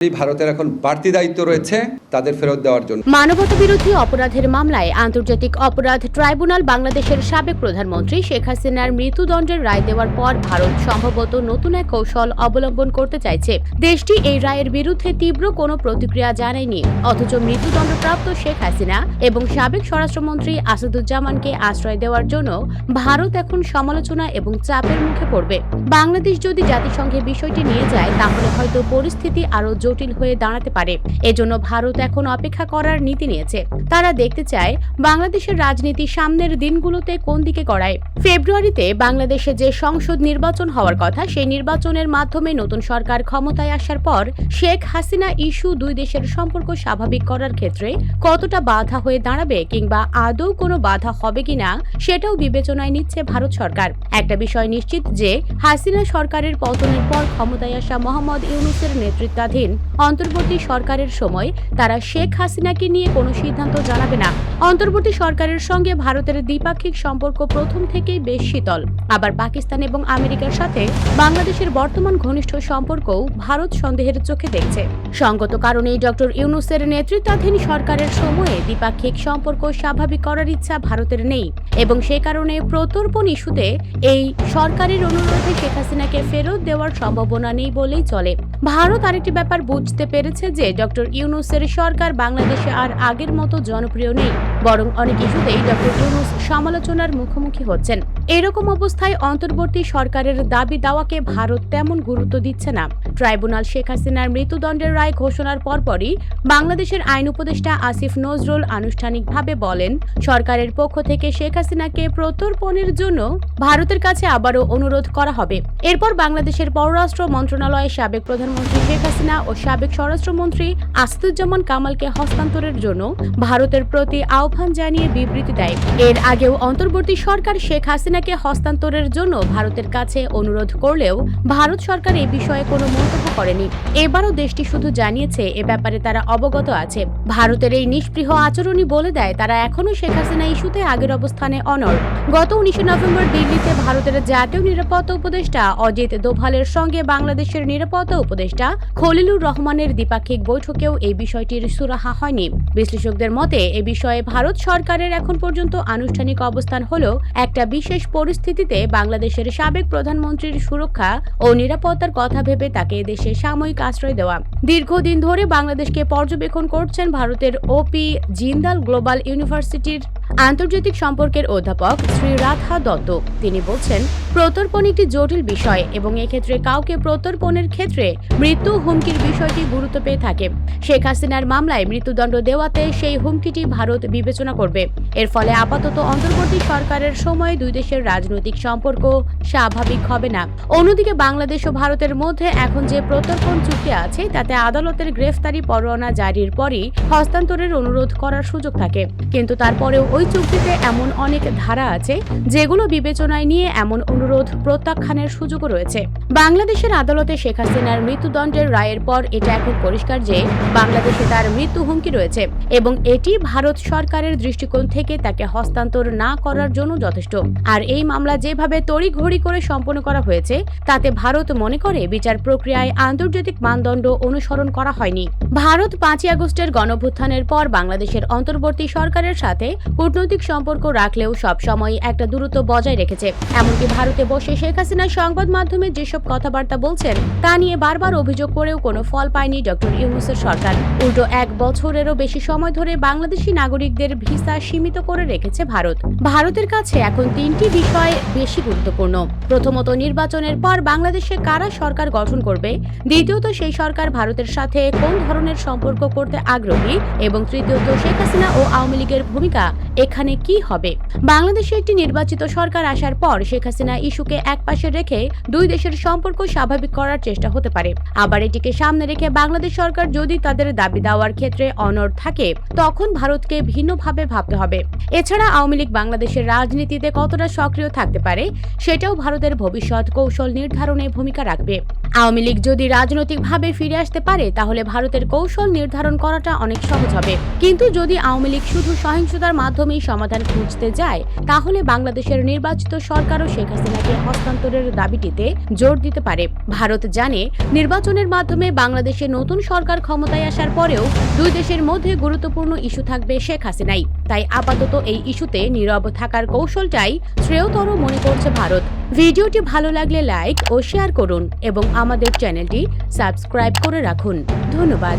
ভারতের এখন বাড়তি দায়িত্ব রয়েছে তাদের ফেরত দেওয়ার জন্য। মানবতা বিরোধী অপরাধের মামলায় আন্তর্জাতিক অপরাধ ট্রাইব্যুনাল বাংলাদেশের সাবেক প্রধানমন্ত্রী শেখ হাসিনার মৃত্যুদণ্ডের রায় দেওয়ার পর ভারত সম্ভবত নতুন এক কৌশল অবলম্বন করতে চাইছে। দেশটি এই রায়ের বিরুদ্ধে তীব্র কোনো প্রতিক্রিয়া জানায়নি, অথচ মৃত্যুদণ্ডপ্রাপ্ত শেখ হাসিনা এবং সাবেক স্বরাষ্ট্রমন্ত্রী আসাদুজ্জামানকে আশ্রয় দেওয়ার জন্য ভারত এখন সমালোচনা এবং চাপের মুখে পড়বে। বাংলাদেশ যদি জাতিসংঘে বিষয়টি নিয়ে যায় তাহলে হয়তো পরিস্থিতি আরও জটিল হয়ে দাঁড়াতে পারে। এজন্য ভারত এখন অপেক্ষা করার নীতি নিয়েছে। তারা দেখতে চায় বাংলাদেশের রাজনীতি সামনের দিনগুলোতে কোন দিকে গড়ায়। ফেব্রুয়ারিতে বাংলাদেশে যে সংসদ নির্বাচন হওয়ার কথা, সেই নির্বাচনের মাধ্যমে নতুন সরকার ক্ষমতায় আসার পর শেখ হাসিনা ইস্যু দুই দেশের সম্পর্ক স্বাভাবিক করার ক্ষেত্রে কতটা বাধা হয়ে দাঁড়াবে কিংবা আদৌ কোনো বাধা হবে কিনা সেটাও বিবেচনায় নিচ্ছে ভারত সরকার। একটা বিষয় নিশ্চিত যে হাসিনা সরকারের পতনের পর ক্ষমতায় আসা মোহাম্মদ ইউনূসের নেতৃত্বাধীন অন্তর্বর্তী সরকারের সময় তারা শেখ হাসিনাকে নিয়ে কোনো সিদ্ধান্ত জানাবে না। অন্তর্বর্তী সরকারের সঙ্গে ভারতের দ্বিপাক্ষিক সম্পর্ক প্রথম থেকেই বেশ শীতল। আবার পাকিস্তান এবং আমেরিকার সাথে বাংলাদেশের বর্তমান ঘনিষ্ঠ সম্পর্কও ভারত সন্দেহের চোখে দেখছে। সঙ্গত কারণেই ডক্টর ইউনূসের নেতৃত্বাধীন সরকারের সময়ে দ্বিপাক্ষিক সম্পর্ক স্বাভাবিক করার ইচ্ছা ভারতের নেই এবং সে কারণে প্রত্যর্পণ ইস্যুতে এই সরকারের অনুরোধে শেখ হাসিনাকে ফেরত দেওয়ার সম্ভাবনা নেই বলেই চলে। ভারত আরেকটি ব্যাপার বুঝতে পেরেছে যে ডক্টর ইউনূসের সরকার বাংলাদেশে আর আগের মতো জনপ্রিয় নেই, বরং অনেক ইস্যুতেই ডক্টর ইউনূস সমালোচনার মুখোমুখি হচ্ছেন। এরকম অবস্থায় অন্তর্বর্তী সরকারের দাবি দাওয়াকে ভারত তেমন গুরুত্ব দিচ্ছে না। ট্রাইব্যুনাল শেখ হাসিনার মৃত্যুদণ্ডের রায় ঘোষণার পরপরই বাংলাদেশের আইন উপদেষ্টা আসিফ নজরুল আনুষ্ঠানিকভাবে বলেন, সরকারের পক্ষ থেকে শেখ হাসিনাকে প্রত্যর্পণের জন্য ভারতের কাছে আবারও অনুরোধ করা হবে। এরপর বাংলাদেশের পররাষ্ট্র মন্ত্রণালয়ের সাবেক প্রধানমন্ত্রী শেখ হাসিনা ও সাবেক স্বরাষ্ট্রমন্ত্রী আসাদুজ্জামান কামালকে হস্তান্তরের জন্য ভারতের প্রতি আহ্বান জানিয়ে বিবৃতি দেয়। এর আগেও অন্তর্বর্তী সরকার শেখ হাসিনাকে হস্তান্তরের জন্য ভারতের কাছে অনুরোধ করলেও ভারত সরকার এ বিষয়ে কোনো মন্তব্য করেনি। এবারও দেশটি শুধু জানিয়েছে এ ব্যাপারে তারা অবগত আছে। ভারতের এই নিষ্পৃহ আচরণই বলে দেয় তারা এখনও শেখ হাসিনা ইস্যুতে আগের অবস্থানে অনড়। গত 19 নভেম্বর দিল্লিতে ভারতের জাতীয় নিরাপত্তা উপদেষ্টা অজিত দোভালের সঙ্গে বাংলাদেশের নিরাপত্তা উপদেষ্টা খলিলুর রহমানের দ্বিপাক্ষিক বৈঠকেও এই বিষয়টির সুরাহা হয়নি। বিশ্লেষকদের মতে এ বিষয়ে ভারত সরকারের এখন পর্যন্ত আনুষ্ঠানিক অবস্থান হলো একটা বিশেষ পরিস্থিতিতে বাংলাদেশের সাবেক প্রধানমন্ত্রীর সুরক্ষা ও নিরাপত্তার কথা ভেবে তাকে দেশে সাময়িক আশ্রয় দেওয়া। দীর্ঘদিন ধরে বাংলাদেশকে পর্যবেক্ষণ করছেন ভারতের ওপি জিন্দাল গ্লোবাল ইউনিভার্সিটির আন্তর্জাতিক সম্পর্কের অধ্যাপক শ্রী রাধা দত্ত। তিনি বলছেন, প্রত্যর্পণ একটি জটিল বিষয় এবং এক্ষেত্রে কাউকে প্রত্যর্পণের ক্ষেত্রে মৃত্যু হুমকির বিষয়টি গুরুত্ব পেয়ে থাকে। শেখ হাসিনার মামলায় মৃত্যুদণ্ড দেওয়াতে সেই হুমকিটি ভারত বিবেচনা করবে। এর ফলে আপাতত অন্তর্বর্তী সরকারের সময় দুই দেশের রাজনৈতিক সম্পর্ক স্বাভাবিক হবে না। অন্যদিকে বাংলাদেশ ও ভারতের মধ্যে এখন যে প্রত্যর্পণ চুক্তি আছে তাতে আদালতের গ্রেফতারি পরোয়ানা জারির পরই হস্তান্তরের অনুরোধ করার সুযোগ থাকে, কিন্তু তারপরেও ওই চুক্তিতে এমন অনেক ধারা আছে যেগুলো বিবেচনায় নিয়ে এমন অনুরোধ প্রত্যাখ্যানের সুযোগও রয়েছে। বাংলাদেশের আদালতে শেখ হাসিনার মৃত্যুদণ্ডের রায়ের পর এটা এখন পরিষ্কার যে বাংলাদেশে তার মৃত্যু হুমকি রয়েছে এবং এটি ভারত সরকারের দৃষ্টিকোণ থেকে তাকে হস্তান্তর না করার জন্য যথেষ্ট। আর এই মামলা যেভাবে তড়িঘড়ি করে সম্পন্ন করা হয়েছে তাতে ভারত মনে করে বিচার প্রক্রিয়ায় আন্তর্জাতিক মানদণ্ড অনুসরণ করা হয়নি। ভারত 5ই আগস্টের গণঅভ্যুত্থানের পর বাংলাদেশের অন্তর্বর্তী সরকারের সাথে কূটনৈতিক সম্পর্ক রাখলেও সবসময় একটা দূরত্ব বজায় রেখেছে। এমনকি ভারতে বসে শেখ হাসিনা সংবাদ মাধ্যমে যেসব কথাবার্তা বলছেন তা নিয়ে বারবার অভিযোগ করেও কোনো ফল পায়নি ডক্টর ইউনূসের সরকার। উল্টো 1 বছরেরও বেশি সময় ধরে বাংলাদেশি নাগরিকদের ভিসা সীমিত করে রেখেছে ভারত। ভারতের কাছে এখন 3টি বিষয় বেশি গুরুত্বপূর্ণ। প্রথমত, নির্বাচনের পর বাংলাদেশে কারা সরকার গঠন করবে। দ্বিতীয়ত, সেই সরকার ভারতের সাথে কোন ধরনের সম্পর্ক করতে আগ্রহী এবং তৃতীয়ত, শেখ হাসিনা ও আওয়ামী লীগের ভূমিকা এখানে কি হবে। বাংলাদেশে একটি নির্বাচিত সরকার আসার পর শেখ হাসিনা ইস্যুকে একপাশে রেখে দুই দেশের সম্পর্ক স্বাভাবিক করার চেষ্টা হতে পারে। আবার এটিকে সামনে রেখে বাংলাদেশ সরকার যদি তাদের দাবি দেওয়ার ক্ষেত্রে অনড় থাকে তখন ভারতকে ভিন্নভাবে ভাবতে হবে। এছাড়া আওয়ামী লীগ বাংলাদেশের রাজনীতিতে কতটা সক্রিয় থাকতে পারে সেটাও ভারতের ভবিষ্যৎ কৌশল নির্ধারণে ভূমিকা রাখবে। আওয়ামী লীগ যদি রাজনৈতিকভাবে ফিরে আসতে পারে তাহলে ভারতের কৌশল নির্ধারণ করাটা অনেক সহজ হবে, কিন্তু যদি আওয়ামী লীগ শুধু সহিংসতার মাধ্যমেই সমাধান খুঁজতে যায় তাহলে বাংলাদেশের নির্বাচিত সরকারও শেখ হাসিনাকে হস্তান্তরের দাবিটিতে জোর দিতে পারে। ভারত জানে নির্বাচনের মাধ্যমে বাংলাদেশে নতুন সরকার ক্ষমতায় আসার পরেও দুই দেশের মধ্যে গুরুত্বপূর্ণ ইস্যু থাকবে শেখ হাসিনাই। তাই আপাতত এই ইস্যুতে নীরব থাকার কৌশলটাই শ্রেয়তর মনে করছে ভারত। ভিডিওটি ভালো লাগলে লাইক ও শেয়ার করুন এবং আমাদের চ্যানেলটি সাবস্ক্রাইব করে রাখুন। ধন্যবাদ।